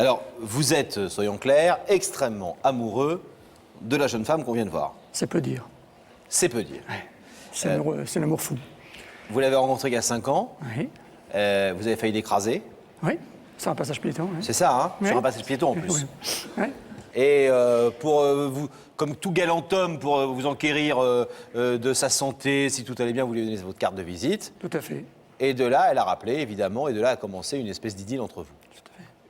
Alors, vous êtes, soyons clairs, extrêmement amoureux de la jeune femme qu'on vient de voir. C'est peu dire. C'est peu dire. C'est l'amour fou. Vous l'avez rencontrée il y a 5 ans. Oui. Vous avez failli l'écraser. Oui, c'est un passage piéton. Oui. C'est ça, hein? Oui. Sur un passage piéton en plus. Oui. Oui. Et pour vous, comme tout galant homme, pour vous enquérir de sa santé, si tout allait bien, vous lui donnez votre carte de visite. Tout à fait. Et de là, elle a rappelé, évidemment, et de là a commencé une espèce d'idylle entre vous,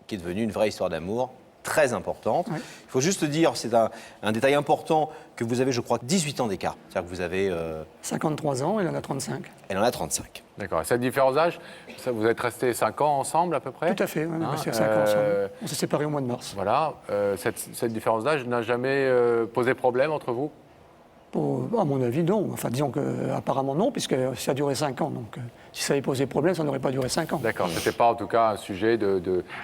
qui est devenue une vraie histoire d'amour très importante. Oui. Il faut juste dire, c'est un détail important, que vous avez, je crois, 18 ans d'écart. C'est-à-dire que vous avez... 53 ans, elle en a 35. Elle en a 35. D'accord. Et cette différence d'âge, vous êtes restés 5 ans ensemble à peu près? Tout à fait, on est Hein, restés 5 ans ensemble. On s'est séparés au mois de mars. Voilà. Cette différence d'âge n'a jamais posé problème entre vous? À mon avis, non. Enfin, disons qu'apparemment non, puisque ça a duré 5 ans. Donc, si ça avait posé problème, ça n'aurait pas duré 5 ans. D'accord. Ce n'était pas en tout cas un sujet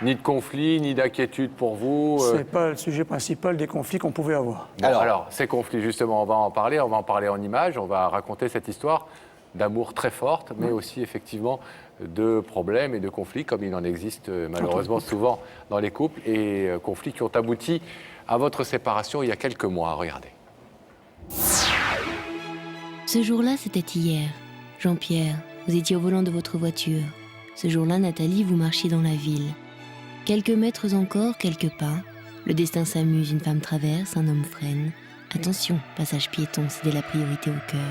ni de conflit, ni d'inquiétude pour vous. Ce n'est pas le sujet principal des conflits qu'on pouvait avoir. Bon, alors, ces conflits, justement, on va en parler en images, on va raconter cette histoire d'amour très forte, mais aussi effectivement de problèmes et de conflits, comme il en existe malheureusement souvent dans les couples, et conflits qui ont abouti à votre séparation il y a quelques mois. Regardez. Ce jour-là, c'était hier. Jean-Pierre, vous étiez au volant de votre voiture. Ce jour-là, Nathalie, vous marchiez dans la ville. Quelques mètres encore, quelques pas. Le destin s'amuse, une femme traverse, un homme freine. Attention, passage piéton, c'est la priorité au cœur.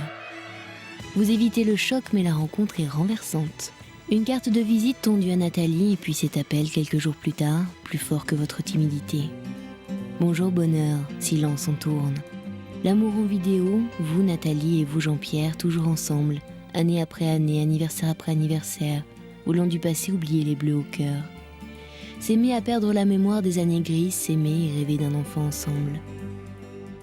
Vous évitez le choc, mais la rencontre est renversante. Une carte de visite tendue à Nathalie, et puis cet appel quelques jours plus tard, plus fort que votre timidité. Bonjour bonheur, silence, on tourne. L'amour en vidéo, vous Nathalie et vous Jean-Pierre, toujours ensemble, année après année, anniversaire après anniversaire, voulant du passé oublier les bleus au cœur. S'aimer à perdre la mémoire des années grises, s'aimer et rêver d'un enfant ensemble.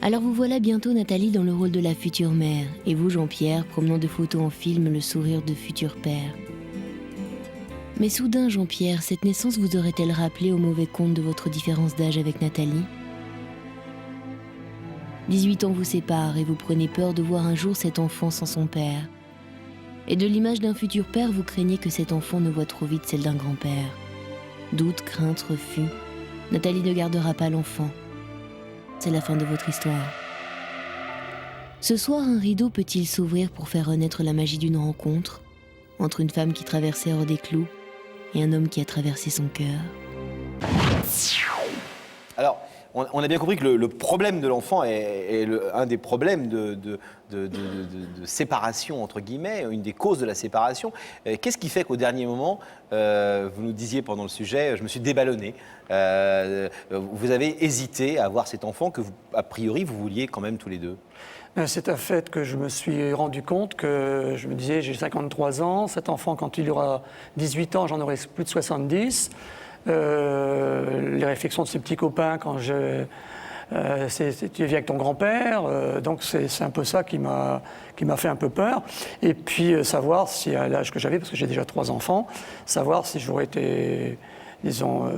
Alors vous voilà bientôt Nathalie dans le rôle de la future mère, et vous Jean-Pierre promenant de photos en film le sourire de futur père. Mais soudain Jean-Pierre, cette naissance vous aurait-elle rappelé au mauvais compte de votre différence d'âge avec Nathalie ? 18 ans vous séparent et vous prenez peur de voir un jour cet enfant sans son père. Et de l'image d'un futur père, vous craignez que cet enfant ne voie trop vite celle d'un grand-père. Doute, crainte, refus. Nathalie ne gardera pas l'enfant. C'est la fin de votre histoire. Ce soir, un rideau peut-il s'ouvrir pour faire renaître la magie d'une rencontre entre une femme qui traversait hors des clous et un homme qui a traversé son cœur? Alors, on a bien compris que le problème de l'enfant est un des problèmes de séparation, entre guillemets, une des causes de la séparation. Qu'est-ce qui fait qu'au dernier moment, vous nous disiez pendant le sujet, je me suis déballonné, vous avez hésité à avoir cet enfant que, a priori, vous vouliez quand même tous les deux? C'est un fait que je me suis rendu compte que je me disais, j'ai 53 ans, cet enfant, quand il aura 18 ans, j'en aurai plus de 70. Les réflexions de ses petits copains quand tu es avec ton grand-père, donc c'est un peu ça qui m'a fait un peu peur. Et puis savoir si à l'âge que j'avais, parce que j'ai déjà 3 enfants, savoir si j'aurais été, disons,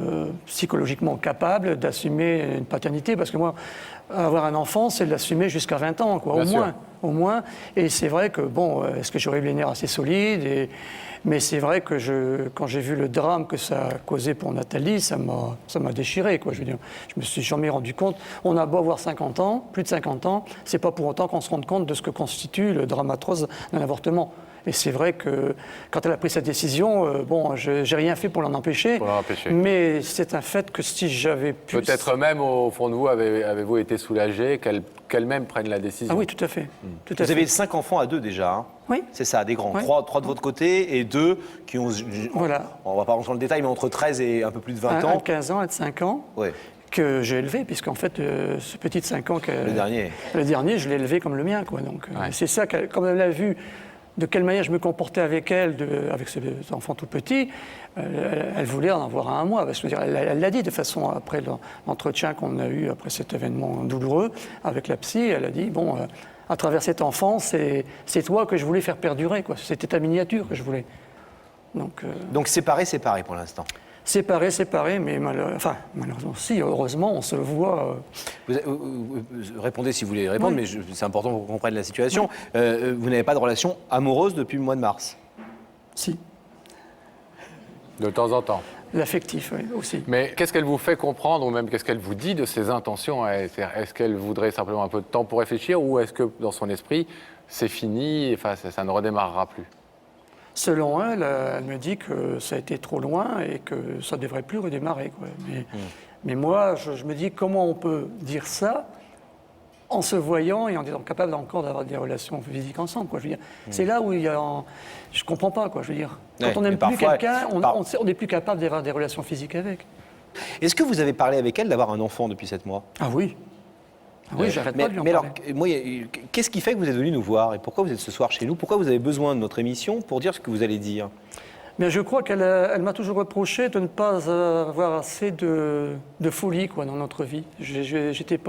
psychologiquement capable d'assumer une paternité, parce que moi, avoir un enfant, c'est de l'assumer jusqu'à 20 ans, quoi, au moins. Et c'est vrai que, bon, est-ce que j'aurais eu les nerfs assez solides mais c'est vrai que quand j'ai vu le drame que ça a causé pour Nathalie, ça m'a déchiré, quoi. Je veux dire, je me suis jamais rendu compte. On a beau avoir 50 ans, plus de 50 ans, c'est pas pour autant qu'on se rende compte de ce que constitue le drame atroce d'un avortement. Et c'est vrai que quand elle a pris cette décision, bon, j'ai rien fait pour l'en empêcher. Mais c'est un fait que si j'avais pu... Peut-être même, au fond de vous, avez-vous été soulagé qu'elle-même prenne la décision? Ah oui, tout à fait. Vous avez 5 enfants à 2 déjà, hein? Oui. C'est ça, des grands. Oui. 3 de votre côté et 2 qui ont... Voilà. On va pas rentrer dans le détail, mais entre 13 et un peu plus de 20 ans. Un de 15 ans, un de 5 ans. Oui. Que j'ai élevé, puisqu'en fait, ce petit de 5 ans... Le dernier, je l'ai élevé comme le mien, quoi. Donc, c'est ça, comme elle l'a vu, de quelle manière je me comportais avec elle, avec ce enfant tout petit, elle voulait en avoir un à moi. Parce que, elle l'a dit de façon, après l'entretien qu'on a eu après cet événement douloureux avec la psy, elle a dit, bon, à travers cet enfant, c'est toi que je voulais faire perdurer, quoi. C'était ta miniature que je voulais. Donc séparés pour l'instant. Séparés, mais malheureusement, si, heureusement, on se voit. Vous répondez si vous voulez répondre, mais c'est important pour qu'on comprenne la situation. Vous n'avez pas de relation amoureuse depuis le mois de mars? Si. De temps en temps? L'affectif, oui, aussi. Mais qu'est-ce qu'elle vous fait comprendre, ou même qu'est-ce qu'elle vous dit de ses intentions? Est-ce qu'elle voudrait simplement un peu de temps pour réfléchir, ou est-ce que dans son esprit, c'est fini, enfin, ça ne redémarrera plus? Selon elle, elle me dit que ça a été trop loin et que ça ne devrait plus redémarrer, quoi. Mais moi, je me dis comment on peut dire ça en se voyant et en étant capable encore d'avoir des relations physiques ensemble, quoi. Je veux dire, c'est là où il y a... Je ne comprends pas, quoi. Je veux dire, quand Ouais, on mais n'aime plus parfois- quelqu'un, on n'est plus capable d'avoir des relations physiques avec. Est-ce que vous avez parlé avec elle d'avoir un enfant depuis 7 mois? Ah oui. Ah oui, j'arrête pas de lui en mais parler. alors, moi, qu'est-ce qui fait que vous êtes venu nous voir et pourquoi vous êtes ce soir chez nous? Pourquoi vous avez besoin de notre émission pour dire ce que vous allez dire? Mais je crois qu'elle elle m'a toujours reproché de ne pas avoir assez de folie, quoi, dans notre vie. J'étais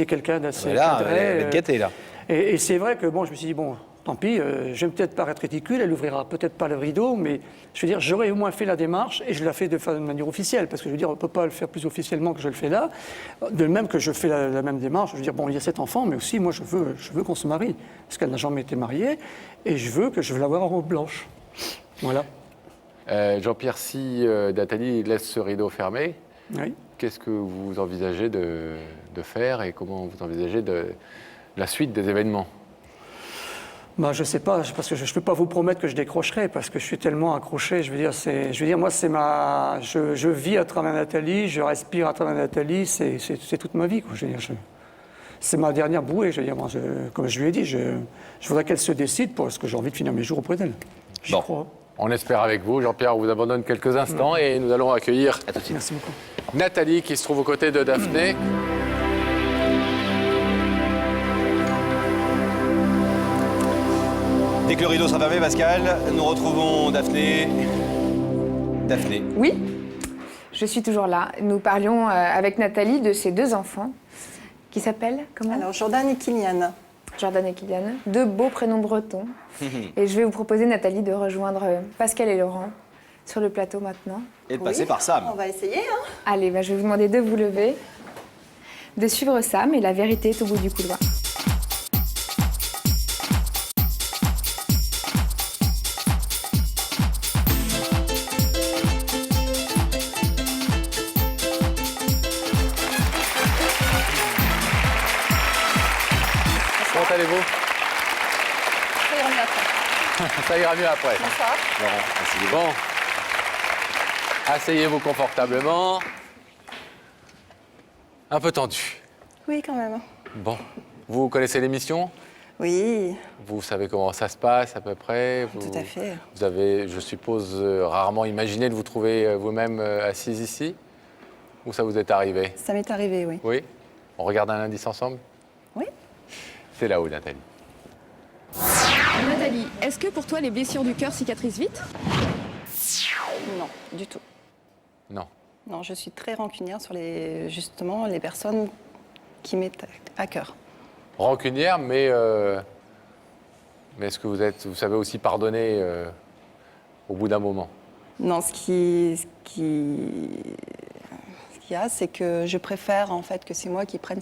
quelqu'un d'assez Là, cadré. elle est gâtée, là. Et c'est vrai que bon, je me suis dit, bon, tant pis, je vais peut-être paraître ridicule, elle ouvrira peut-être pas le rideau, mais je veux dire, j'aurais au moins fait la démarche et je la fais de manière officielle, parce que je veux dire, on ne peut pas le faire plus officiellement que je le fais là. De même que je fais la même démarche, je veux dire, bon, il y a cet enfant, mais aussi, moi, je veux qu'on se marie, parce qu'elle n'a jamais été mariée, et je veux la voir en robe blanche. Voilà. Jean-Pierre, si Nathalie laisse ce rideau fermé, Oui. qu'est-ce que vous envisagez de faire et comment vous envisagez la suite des événements? Bah, je ne sais pas, parce que je ne peux pas vous promettre que je décrocherai, parce que je suis tellement accroché. Je veux dire, moi, je vis à travers Nathalie, je respire à travers Nathalie, c'est toute ma vie, quoi. Je veux dire, c'est ma dernière bouée. Je veux dire, moi, comme je lui ai dit, je voudrais qu'elle se décide parce que j'ai envie de finir mes jours auprès d'elle. J'y Bon. crois. On espère avec vous. Jean-Pierre, on vous abandonne quelques instants et nous allons accueillir Merci beaucoup. Nathalie qui se trouve aux côtés de Daphné. Dès que le rideau sera fermé, Pascal, nous retrouvons Daphné. Daphné. Oui, je suis toujours là. Nous parlions avec Nathalie de ses deux enfants qui s'appellent comment? Alors, Jordan et Kylian. Jordan et Kylian, deux beaux prénoms bretons. Et je vais vous proposer, Nathalie, de rejoindre Pascal et Laurent sur le plateau maintenant. Et de passer par Sam. On va essayer, hein. Allez, je vais vous demander de vous lever, de suivre Sam, et la vérité est au bout du couloir. Comment allez-vous? Ça ira mieux après. Ça ira mieux après. Bonsoir. Laurent, asseyez-vous. Bon, asseyez-vous confortablement. Un peu tendu. Oui, quand même. Bon, vous connaissez l'émission? Oui, Vous savez comment ça se passe à peu près? tout à fait. Vous avez, je suppose, rarement imaginé de vous trouver vous-même assise ici? Ou ça vous est arrivé? Ça m'est arrivé, oui. Oui? On regarde un indice ensemble? Oui. C'est là-haut, Nathalie. Nathalie, est-ce que pour toi les blessures du cœur cicatrisent vite? Non, du tout. Non. Non, je suis très rancunière sur justement les personnes qui mettent à cœur. Rancunière, mais est-ce que vous savez aussi pardonner au bout d'un moment? Non, ce qu'il y a, c'est que je préfère en fait que c'est moi qui prenne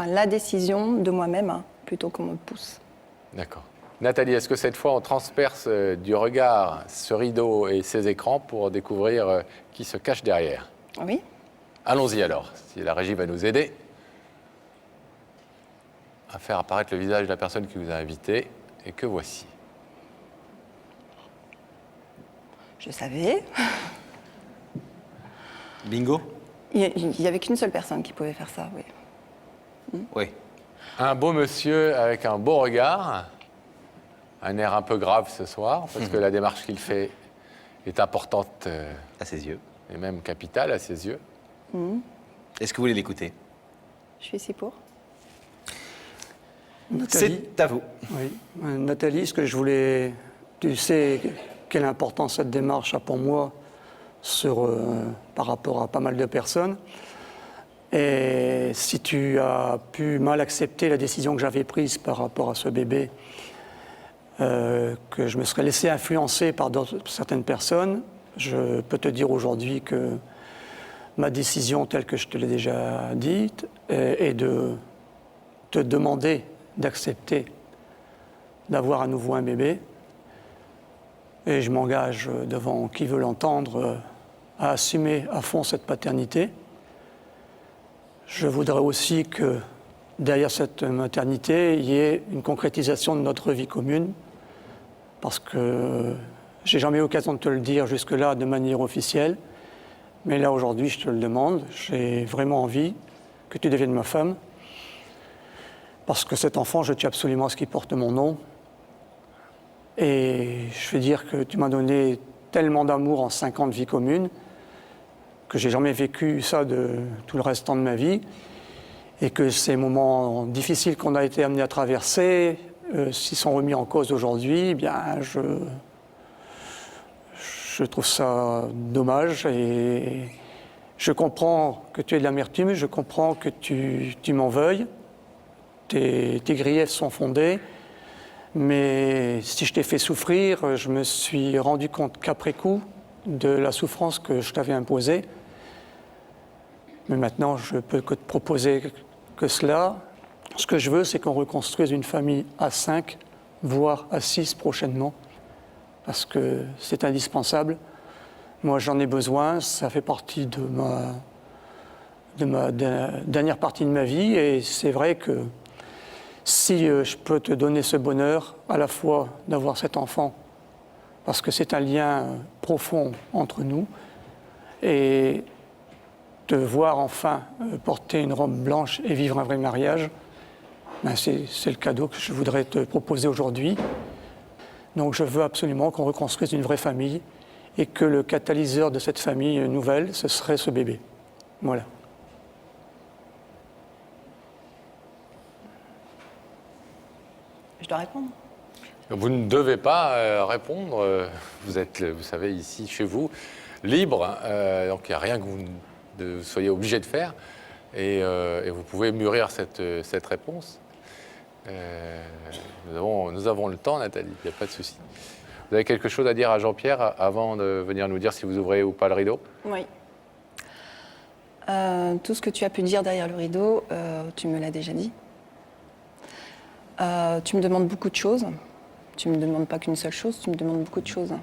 la décision de moi-même, hein, plutôt qu'on me pousse. D'accord. Nathalie, est-ce que cette fois on transperce du regard ce rideau et ces écrans pour découvrir qui se cache derrière? Oui. Allons-y alors, si la régie va nous aider à faire apparaître le visage de la personne qui vous a invité et que voici. Je savais. Bingo? Il n'y avait qu'une seule personne qui pouvait faire ça, oui. Oui. Un beau monsieur avec un beau regard, un air un peu grave ce soir, parce que la démarche qu'il fait est importante À ses yeux. et même capitale à ses yeux. Est-ce que vous voulez l'écouter? Je suis ici pour. Nathalie, C'est à vous. oui. Nathalie, ce que je voulais... Tu sais quelle importance cette démarche a pour moi par rapport à pas mal de personnes. Et si tu as pu mal accepter la décision que j'avais prise par rapport à ce bébé, que je me serais laissé influencer par certaines personnes, je peux te dire aujourd'hui que ma décision, telle que je te l'ai déjà dite, est de te demander d'accepter d'avoir à nouveau un bébé. Et je m'engage devant qui veut l'entendre à assumer à fond cette paternité. Je voudrais aussi que derrière cette maternité, il y ait une concrétisation de notre vie commune, parce que j'ai jamais eu l'occasion de te le dire jusque-là de manière officielle, mais là aujourd'hui je te le demande, j'ai vraiment envie que tu deviennes ma femme, parce que cet enfant, je tiens absolument à ce qu'il porte mon nom, et je veux dire que tu m'as donné tellement d'amour en 5 ans de vie commune, que j'ai jamais vécu ça de tout le restant de ma vie, et que ces moments difficiles qu'on a été amenés à traverser, s'ils sont remis en cause aujourd'hui, eh bien je trouve ça dommage, et je comprends que tu aies de l'amertume, je comprends que tu m'en veuilles, tes griefs sont fondés, mais si je t'ai fait souffrir, je me suis rendu compte qu'après coup, de la souffrance que je t'avais imposée. Mais maintenant, je peux que te proposer que cela. Ce que je veux, c'est qu'on reconstruise une famille à 5, voire à 6 prochainement, parce que c'est indispensable. Moi, j'en ai besoin, ça fait partie de ma dernière partie de ma vie, et c'est vrai que si je peux te donner ce bonheur, à la fois d'avoir cet enfant, parce que c'est un lien profond entre nous, et de voir enfin porter une robe blanche et vivre un vrai mariage, ben c'est le cadeau que je voudrais te proposer aujourd'hui. Donc je veux absolument qu'on reconstruise une vraie famille, et que le catalyseur de cette famille nouvelle, ce serait ce bébé. Voilà. Je dois répondre. Vous ne devez pas répondre. Vous êtes, vous savez, ici, chez vous, libre. Donc, il n'y a rien que vous soyez obligé de faire. Et vous pouvez mûrir cette réponse. Nous avons le temps, Nathalie, il n'y a pas de souci. Vous avez quelque chose à dire à Jean-Pierre avant de venir nous dire si vous ouvrez ou pas le rideau? Oui. Tout ce que tu as pu dire derrière le rideau, tu me l'as déjà dit. Tu me demandes beaucoup de choses. Tu ne me demandes pas qu'une seule chose, tu me demandes beaucoup de choses.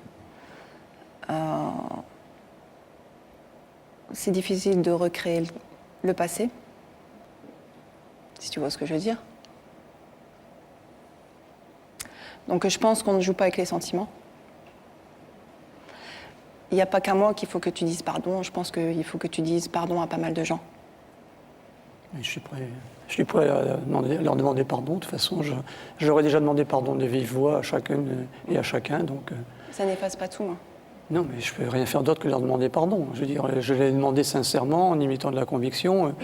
C'est difficile de recréer le passé, si tu vois ce que je veux dire. Donc je pense qu'on ne joue pas avec les sentiments. Il n'y a pas qu'à moi qu'il faut que tu dises pardon, je pense qu'il faut que tu dises pardon à pas mal de gens. Je suis prêt à leur demander pardon. De toute façon, j'aurais déjà demandé pardon de vive voix à chacune et à chacun. Donc, ça n'efface pas tout, moi. Non, mais je ne peux rien faire d'autre que leur demander pardon. Je veux dire, je l'ai demandé sincèrement, en imitant de la conviction.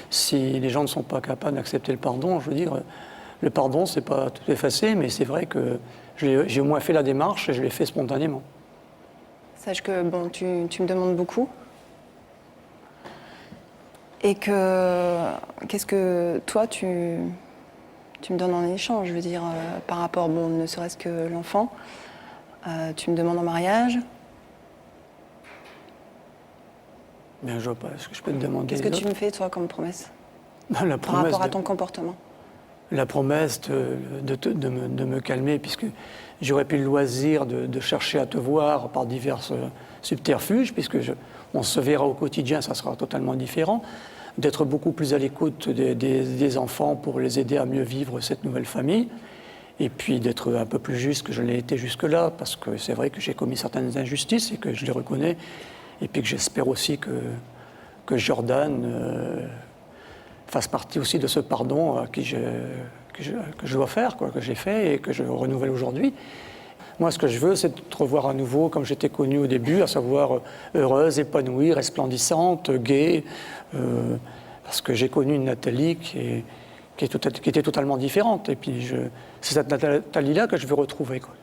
Si les gens ne sont pas capables d'accepter le pardon, je veux dire, le pardon, c'est pas tout effacé, mais c'est vrai que j'ai au moins fait la démarche et je l'ai fait spontanément. Sache que, bon, tu me demandes beaucoup. Et qu'est-ce que toi, tu me donnes en échange, je veux dire, par rapport, bon, ne serait-ce que l'enfant, tu me demandes en mariage. Bien, je vois pas ce que je peux te demander. Qu'est-ce que tu me fais, toi, comme promesse, la par rapport à ton comportement? La promesse de me calmer, puisque j'aurais pu le loisir de chercher à te voir par divers subterfuges, puisque on se verra au quotidien, ça sera totalement différent, d'être beaucoup plus à l'écoute des enfants pour les aider à mieux vivre cette nouvelle famille, et puis d'être un peu plus juste que je l'ai été jusque-là, parce que c'est vrai que j'ai commis certaines injustices et que je les reconnais, et puis que j'espère aussi que Jordan fasse partie aussi de ce pardon que je dois faire, que j'ai fait et que je renouvelle aujourd'hui. Moi, ce que je veux, c'est de te revoir à nouveau comme j'étais connue au début, à savoir heureuse, épanouie, resplendissante, gaie, parce que j'ai connu une Nathalie qui était totalement différente. Et puis, c'est cette Nathalie-là que je veux retrouver, quoi.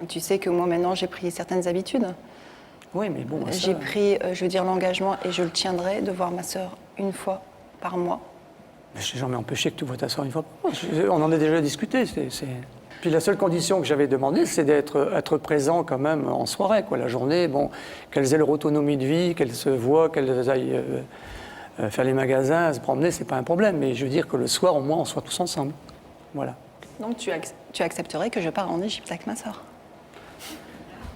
Tu sais que moi, maintenant, j'ai pris certaines habitudes. Oui, mais bon... J'ai pris, je veux dire, l'engagement, et je le tiendrai, de voir ma sœur une fois par mois. Mais je n'ai jamais empêché que tu vois ta soeur une fois par mois. On en a déjà discuté. Puis la seule condition que j'avais demandé, c'est d'être présent quand même en soirée, quoi. La journée, bon, qu'elles aient leur autonomie de vie, qu'elles se voient, qu'elles aillent faire les magasins, se promener, c'est pas un problème. Mais je veux dire que le soir, au moins, on soit tous ensemble. Voilà. Donc tu accepterais que je parte en Égypte avec ma sœur?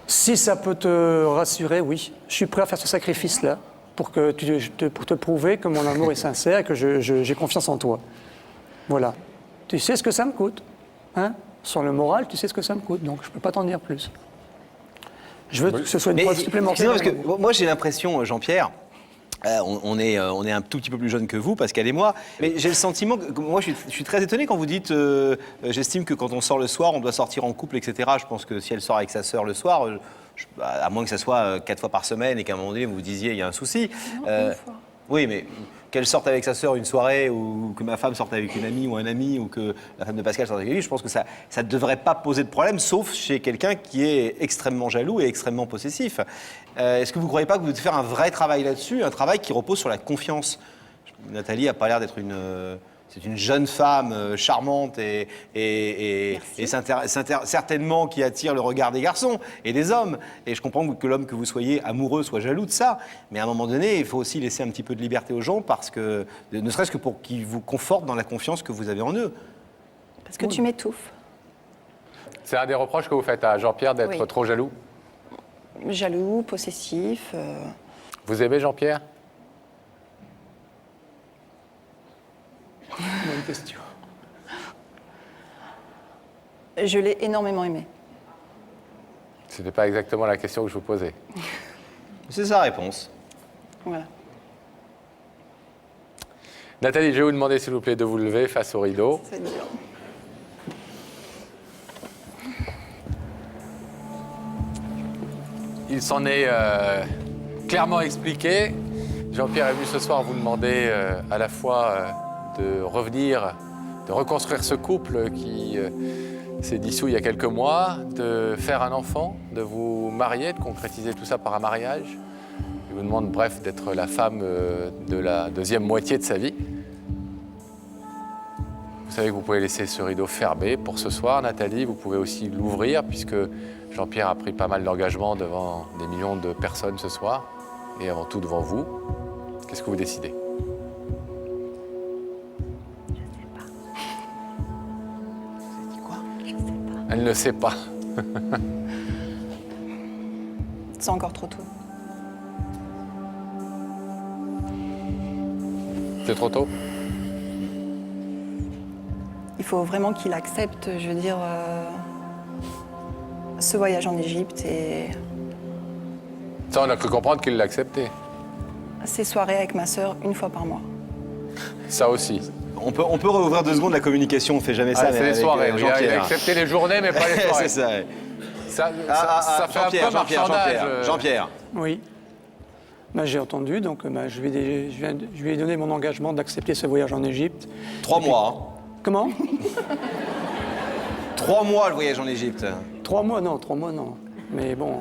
Si ça peut te rassurer, oui. Je suis prêt à faire ce sacrifice-là pour te prouver que mon amour est sincère et que j'ai confiance en toi. Voilà. Tu sais ce que ça me coûte. Hein? Sur le moral, tu sais ce que ça me coûte. Donc, je ne peux pas t'en dire plus. Je veux que ce soit une preuve supplémentaire. Parce que moi, j'ai l'impression, Jean-Pierre, on est un tout petit peu plus jeune que vous, Pascal et moi, mais j'ai le sentiment que moi, je suis très étonné quand vous dites j'estime que quand on sort le soir, on doit sortir en couple, etc. Je pense que si elle sort avec sa sœur le soir, à moins que ça soit 4 fois par semaine et qu'à un moment donné, vous disiez il y a un souci. Non, une fois. Oui, mais qu'elle sorte avec sa sœur une soirée, ou que ma femme sorte avec une amie ou un ami, ou que la femme de Pascal sorte avec lui, je pense que ça ne devrait pas poser de problème, sauf chez quelqu'un qui est extrêmement jaloux et extrêmement possessif. Est-ce que vous ne croyez pas que vous devez faire un vrai travail là-dessus, un travail qui repose sur la confiance? Nathalie n'a pas l'air d'être c'est une jeune femme charmante et certainement qui attire le regard des garçons et des hommes. Et je comprends que l'homme que vous soyez amoureux soit jaloux de ça. Mais à un moment donné, il faut aussi laisser un petit peu de liberté aux gens, parce que, ne serait-ce que pour qu'ils vous confortent dans la confiance que vous avez en eux. Parce que tu m'étouffes. C'est un des reproches que vous faites à Jean-Pierre d'être trop jaloux. Jaloux, possessif. Vous aimez Jean-Pierre? Bonne question. Je l'ai énormément aimé. Ce n'était pas exactement la question que je vous posais. C'est sa réponse. Voilà. Nathalie, je vais vous demander, s'il vous plaît, de vous lever face au rideau. C'est dur. Il s'en est clairement expliqué. Jean-Pierre est venu ce soir vous demander à la fois de revenir, de reconstruire ce couple qui s'est dissous il y a quelques mois, de faire un enfant, de vous marier, de concrétiser tout ça par un mariage. Il vous demande, bref, d'être la femme de la deuxième moitié de sa vie. Vous savez que vous pouvez laisser ce rideau fermé pour ce soir, Nathalie. Vous pouvez aussi l'ouvrir, puisque Jean-Pierre a pris pas mal d'engagement devant des millions de personnes ce soir, et avant tout devant vous. Qu'est-ce que vous décidez? Elle ne sait pas. C'est encore trop tôt. C'est trop tôt? Il faut vraiment qu'il accepte, je veux dire, ce voyage en Égypte et Ça, on a cru comprendre qu'il l'acceptait. ces soirées avec ma sœur 1 fois par mois. Ça aussi. On peut rouvrir 2 secondes la communication, on ne fait jamais ça. C'est mais les avec, soirées. Il a Jean-Pierre. accepté les journées, mais pas les soirées. C'est ça. Ouais. Ça fait un peu marchandage. Jean-Pierre. Oui. Ben, j'ai entendu, donc je lui ai donné mon engagement d'accepter ce voyage en Égypte. 3 mois. Comment? 3 mois le voyage en Égypte. 3 mois, non, 3 mois, non. Mais bon,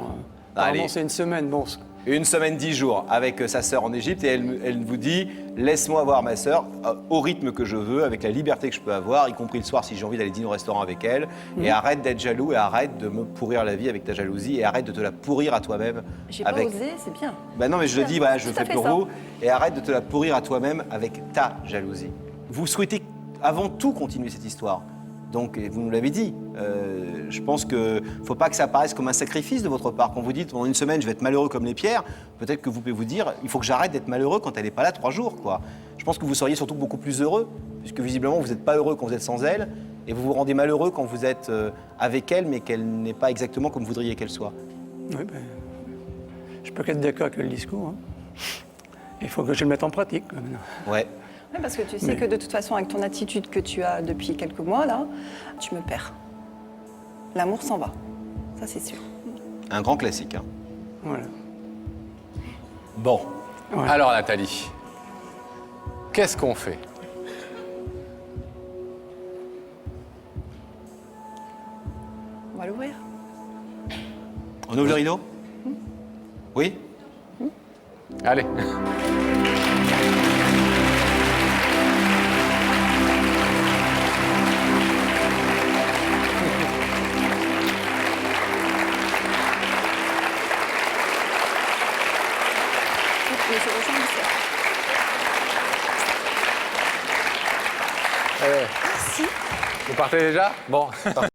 apparemment, Allez. c'est 1 semaine. Bon, 1 semaine, 10 jours avec sa sœur en Égypte, et elle vous dit laisse-moi voir ma sœur au rythme que je veux, avec la liberté que je peux avoir, y compris le soir si j'ai envie d'aller dîner au restaurant avec elle. Et arrête d'être jaloux et arrête de me pourrir la vie avec ta jalousie et arrête de te la pourrir à toi-même. J'ai avec... pas osé, c'est bien. Ben non, mais je le dis, voilà, je le Tout à fais fait pour ça. vous. Et arrête de te la pourrir à toi-même avec ta jalousie. Vous souhaitez avant tout continuer cette histoire. Donc, et vous nous l'avez dit, je pense qu'il ne faut pas que ça paraisse comme un sacrifice de votre part. Quand vous dites pendant 1 semaine, je vais être malheureux comme les pierres, peut-être que vous pouvez vous dire, il faut que j'arrête d'être malheureux quand elle n'est pas là 3 jours, quoi. Je pense que vous seriez surtout beaucoup plus heureux, puisque visiblement vous n'êtes pas heureux quand vous êtes sans elle, et vous vous rendez malheureux quand vous êtes avec elle, mais qu'elle n'est pas exactement comme vous voudriez qu'elle soit. oui, ben, je peux qu'être d'accord avec le discours. Hein. Il faut que je le mette en pratique. Quoi, maintenant. Ouais. Ouais, parce que tu sais que de toute façon, avec ton attitude que tu as depuis quelques mois, là, tu me perds. L'amour s'en va. Ça, c'est sûr. Un grand classique. Hein. Voilà. Bon. Ouais. Alors, Nathalie, qu'est-ce qu'on fait? On va l'ouvrir. On ouvre le rideau? Oui? Allez. Mais c'est ressemble, ça. Vous partez déjà? Bon.